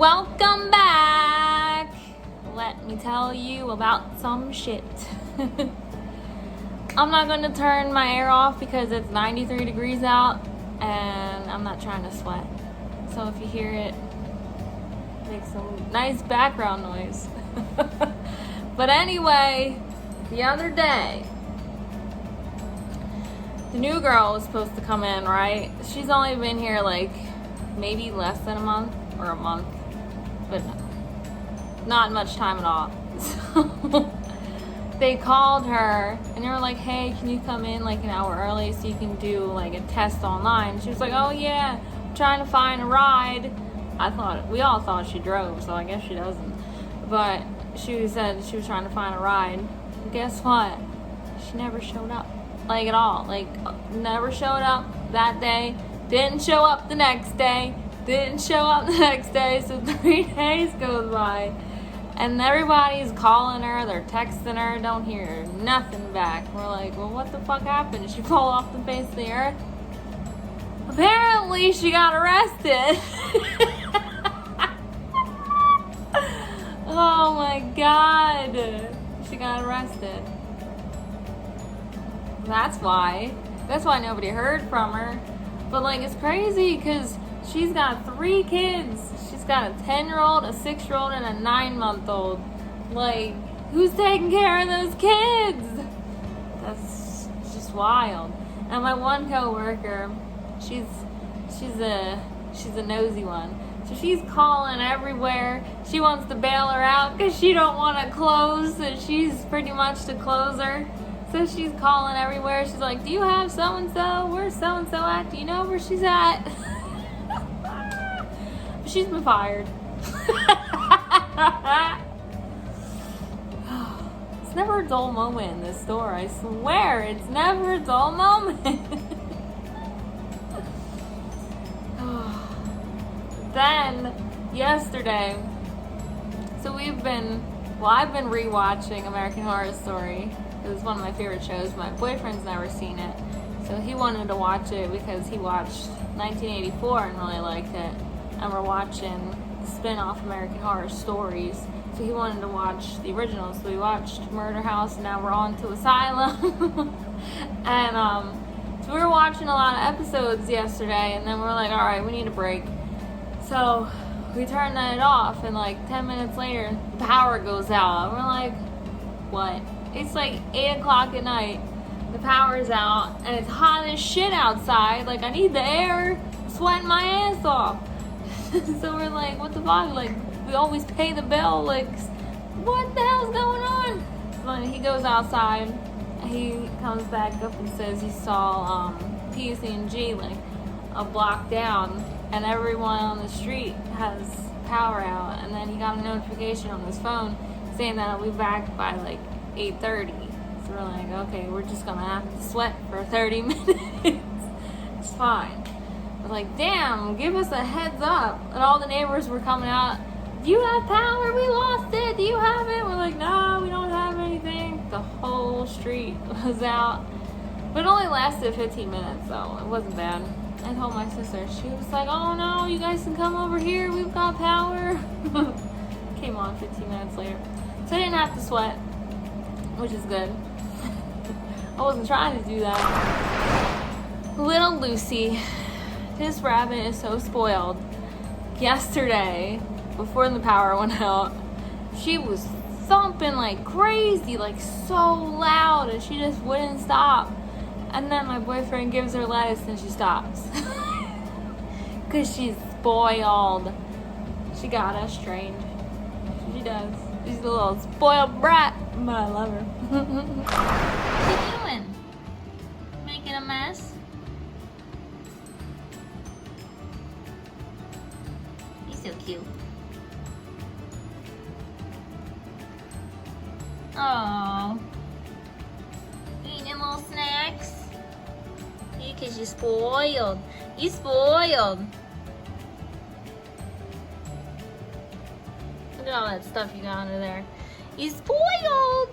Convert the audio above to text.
Welcome back! Let me tell you about some shit. I'm not going to turn my air off because it's 93 degrees out and I'm not trying to sweat. So if you hear it, make some nice background noise. But anyway, the other day, the new girl was supposed to come in, right? She's only been here like maybe less than a month or a month, but not much time at all. So they called her and they were like, hey, can you come in like an hour early so you can do like a test online? She was like, oh yeah, I'm trying to find a ride. We all thought she drove, so I guess she doesn't. But she said she was trying to find a ride. And guess what? She never showed up. Like at all. Like never showed up that day. Didn't show up the next day. Didn't show up the next day. So 3 days goes by. And everybody's calling her. They're texting her. Don't hear nothing back. We're like, well, what the fuck happened? Did she fall off the face of the earth? Apparently she got arrested. Oh my god. She got arrested. That's why nobody heard from her. But like, it's crazy because she's got 3 kids. She's got a 10-year-old, a 6-year-old, and a 9-month-old. Like, who's taking care of those kids? That's just wild. And my one coworker, she's a nosy one. So she's calling everywhere. She wants to bail her out because she don't want to close. So she's pretty much the closer. So she's calling everywhere. She's like, do you have so-and-so? Where's so-and-so at? Do you know where she's at? She's been fired. It's never a dull moment in this store. I swear, it's never a dull moment. Then, yesterday, so I've been rewatching American Horror Story. It was one of my favorite shows. My boyfriend's never seen it, so he wanted to watch it because he watched 1984 and really liked it. And we're watching the spin-off American Horror Stories, so he wanted to watch the original. So we watched Murder House, and now we're on to Asylum. And so we were watching a lot of episodes yesterday, and then we're like, all right, we need a break. So we turned it off, and like 10 minutes later, the power goes out. And we're like, what? It's like 8 o'clock at night. The power's out, and it's hot as shit outside. Like, I need the air, sweating my ass off. So we're like, what the fuck? Like, we always pay the bill. Like, what the hell's going on? So then he goes outside. He comes back up and says he saw PSE&G like a block down, and everyone on the street has power out. And then he got a notification on his phone saying that he'll be back by like 8:30. So we're like, okay, we're just gonna have to sweat for 30 minutes. It's fine. We're like, damn, give us a heads up. And all the neighbors were coming out. Do you have power? We lost it. Do you have it? We're like, no, we don't have anything. The whole street was out. But it only lasted 15 minutes, so it wasn't bad. I told my sister, she was like, oh no, you guys can come over here. We've got power. Came on 15 minutes later. So I didn't have to sweat, which is good. I wasn't trying to do that. Little Lucy, this rabbit is so spoiled. Yesterday, before the power went out, she was thumping like crazy, like so loud, and she just wouldn't stop. And then my boyfriend gives her lettuce and she stops. Because she's spoiled. She got us trained. She does. She's a little spoiled brat, but I love her. What you doing? Making a mess? He's so cute. Oh, eating your little snacks? Yeah, because you're spoiled. You spoiled. Look at all that stuff you got under there. You spoiled.